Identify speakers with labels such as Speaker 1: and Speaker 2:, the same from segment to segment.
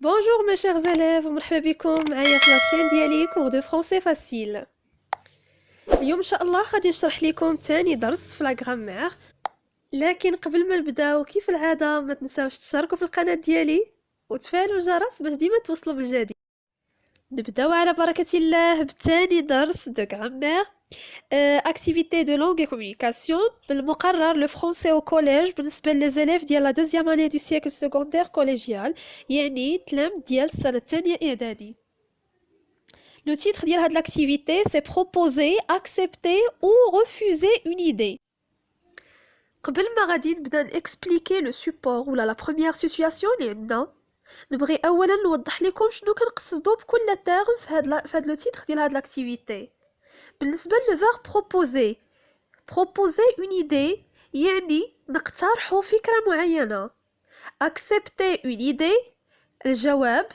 Speaker 1: Bonjour mes chers élèves, مرحبا بكم معايا في لاشين ديالي كور دو فرونسي فاسيل. اليوم ان شاء الله غادي نشرح لكم تاني درس في لا غرامير، لكن قبل ما نبداو كيف العاده ما تنساوش تشتركوا في القناه ديالي وتفعلوا الجرس باش ديما توصلوا بالجديد. نبداو على بركه الله بتاني درس دو غرامير. activité de langue et communication بالمقرر لو فرونسي او كوليج بالنسبه للزيليف ديال لا دوزيام اني دو سيكل سكوندير كوليجيال، يعني تلام ديال السنه الثانيه اعدادي. Le titre ديال هاد l'activité c'est proposer, accepter ou refuser une idée. قبل ما غادي نبدا نكسبليكي لو سوبور ولا لا بروميير سيتوياسيون اللي عندنا، نبغي اولا نوضح لكم شنو كنقصدو بكل تيرم في هاد لو تيتر ديال هاد لاكتيفيتي. بالنسبه لو فيرب proposer une idée يعني نقترحوا فكره معينه. accepter une idée الجواب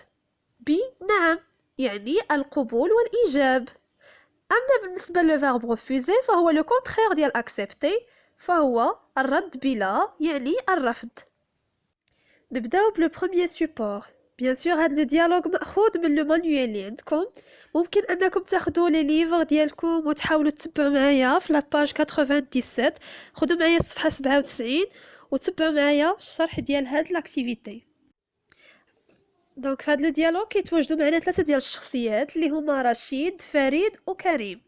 Speaker 1: بنعم، يعني القبول والإيجاب. أما بالنسبة للفيرب refuser فهو لو كونترير ديال accepter، فهو الرد بلا، يعني الرفض. نبداو بلو بروميير سوبور. بيان سور هاد لو ديالوغ ماخوذ من لو مانيوال اللي عندكم، ممكن انكم تاخذوا لي ليفر ديالكم وتحاولوا تتبعوا معايا في لاباج 97. خذوا معايا الصفحه 97 وتبعوا معايا الشرح ديال هاد لاكتيفيتي. دونك في هاد لو ديالوغ كيتواجدوا معنا ثلاثه ديال الشخصيات اللي هما رشيد، فريد وكريم.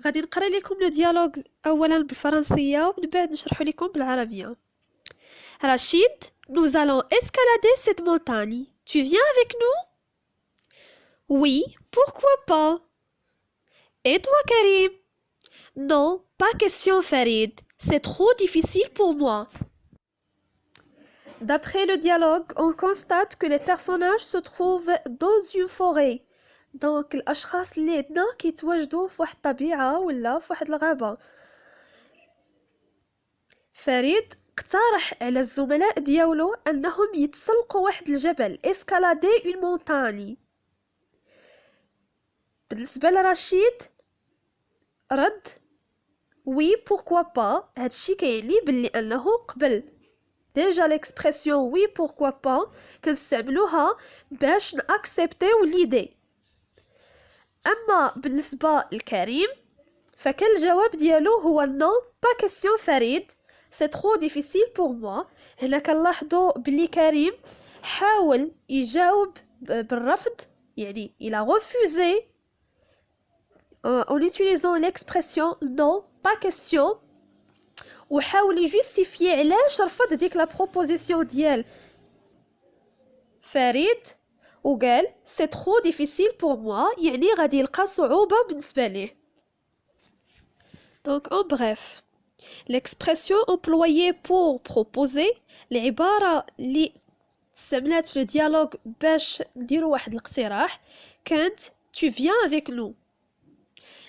Speaker 1: غادي نقرا لكم لو ديالوغ اولا بالفرنسيه ومن بعد نشرحه لكم بالعربيه. رشيد: nous allons escalader cette montagne. Tu viens avec nous? Oui, pourquoi pas? Et toi, Karim? Non, pas question, Farid. C'est trop difficile pour moi. D'après le dialogue, on constate que les personnages se trouvent dans une forêt. Donc الاشخاص اللي عندنا كيتواجدوا في واحد الطبيعه ولا في واحد الغابه. فريد اقترح على الزملاء ديالو انهم يتسلقوا واحد الجبل، escalader une montagne. بالنسبه لرشيد رد oui pourquoi pas. هادشي كيعني بلي انه قبل ديجا ليكسبرسيون oui pourquoi pas كنستعملوها باش ناكسبتيو ليدي. اما بالنسبه لكريم فكان الجواب ديالو هو non pas question فريد c'est trop difficile pour moi. هنا كنلاحظوا بلي كريم حاول يجاوب بالرفض، يعني il a refusé en utilisant l'expression non pas question، وحاول يجوستيفي علاش رفض ديك لا بروبوزيسيون ديال فريد وقال c'est trop difficile pour moi، يعني غادي يلقى صعوبة بالنسبة ليه. donc en bref l'expression employée pour proposer العبارة اللي استعملات في الديالوغ باش نديرو واحد الاقتراح كانت tu viens avec nous.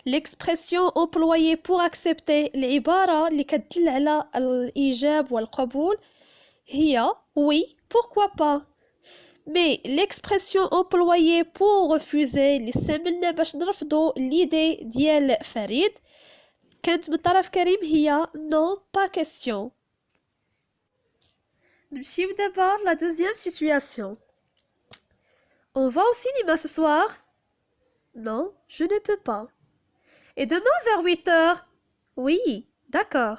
Speaker 1: l'expression employée pour accepter العبارة اللي كتدل على الإيجاب والقبول هي oui pourquoi pas. mais l'expression employée pour refuser اللي استعملنا باش نرفضو l'idée ديال فريد كانت من طرف كريم هي non pas question. نمشيو دابا la deuxième situation. on va au cinéma ce soir? non, je ne peux pas. et demain vers 8 heures? oui, d'accord.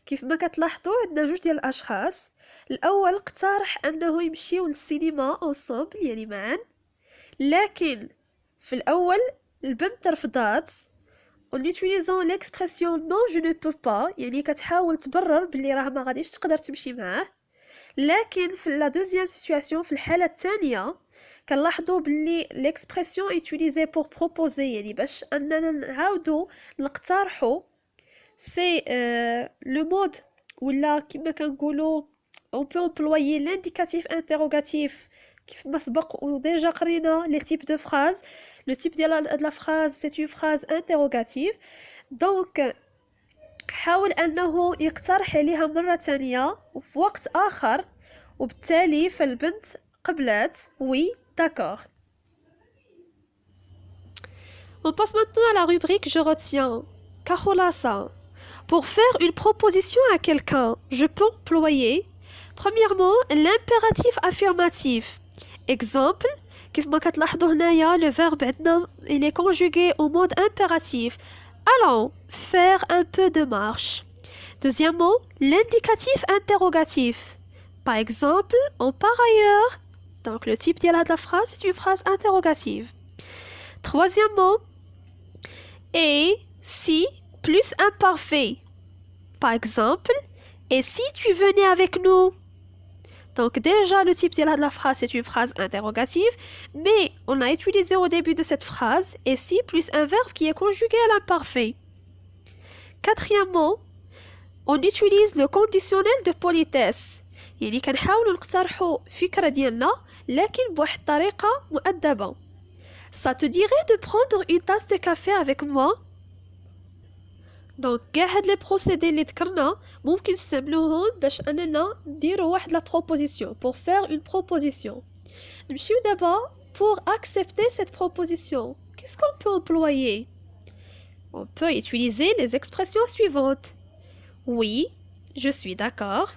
Speaker 1: كيف ما كتلاحظوا عندنا جوج ديال الاشخاص. الاول اقترح انه يمشيو للسينما ensemble يعني معا، لكن في الاول البنت رفضات en utilisant l'expression non je ne peux pas، يعني كتحاول تبرر بلي راه ما غاديش تقدر تمشي معاه. لكن في لا دوزيام سيتوياسيون في الحاله الثانيه كنلاحظوا بلي l'expression utilisée pour proposer يعني باش اننا نعاودو نقترحوا سي لو مود ولا كما كنقولوا on peut employer l'indicatif interrogatif كيف ما سبق وديجا قرينا لي تيب دو فراز. لو تيب ديال هاد لا فراز سي اون فراز انتروغاتيف. دونك حاول انه يقترح عليها مره ثانيه وفي وقت اخر، وبالتالي فالبنت قبلت وي داكور. on passe maintenant à la rubrique je retiens. كخلاصة pour faire une proposition à quelqu'un je peux employer premièrement l'impératif affirmatif exemple كيف ما كتلاحظوا هنايا le verbe عندنا il est conjugué au mode impératif. Allons faire un peu de marche. Deuxièmement, l'indicatif interrogatif. Par exemple, en par ailleurs. Donc le type de la phrase c'est une phrase interrogative. Troisièmement, et si plus imparfait. Par exemple, et si tu venais avec nous? Donc déjà, le type de la phrase, c'est une phrase interrogative, mais on a utilisé au début de cette phrase et si plus un verbe qui est conjugué à l'imparfait. Quatrièmement, on utilise le conditionnel de politesse. يعني كنحاولوا نقترحوا فكرة ديالنا لكن بواحد الطريقة مؤدبة. Ça te dirait de prendre une tasse de café avec moi? دونك كاع هاد لي بروسيدي اللي ذكرنا ممكن نستعملوهم باش اننا نديرو واحد لا بروبوزيسيون pour faire une proposition. نمشيو دابا pour accepter cette proposition. Qu'est-ce qu'on peut employer? On peut utiliser les expressions suivantes. Oui, je suis d'accord.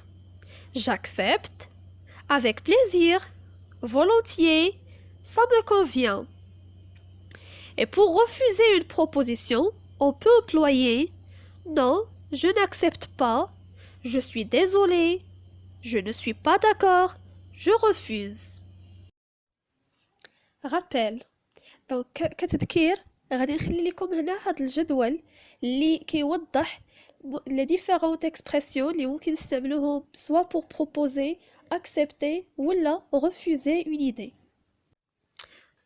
Speaker 1: J'accepte. Avec plaisir. Volontiers. Ça me convient. Et pour refuser une proposition, on peut employer non, je n'accepte pas. Je suis désolé. Je ne suis pas d'accord. Je refuse. Rappel. Donc كتذكير غادي نخلي لكم هنا هذا الجدول اللي كيوضح les différentes expressions اللي ممكن نستعملوهم soit pour proposer, accepter ولا refuser une idée.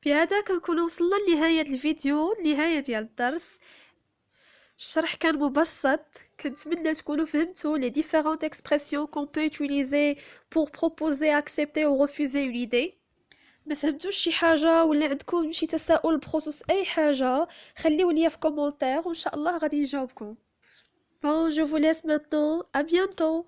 Speaker 1: بهذا كنكون وصلنا لنهاية الفيديو، نهاية ديال الدرس. الشرح كان مبسط، كنتمنى تكونوا فهمتوا les différentes expressions qu'on peut utiliser pour proposer, accepter ou refuser une idée. ما فهمتوش شي حاجة ولا عندكم شي تساؤل بخصوص أي حاجة خليو ليا في كومنتير وإن شاء الله غادي نجاوبكم. Bon, je vous laisse maintenant. À bientôt.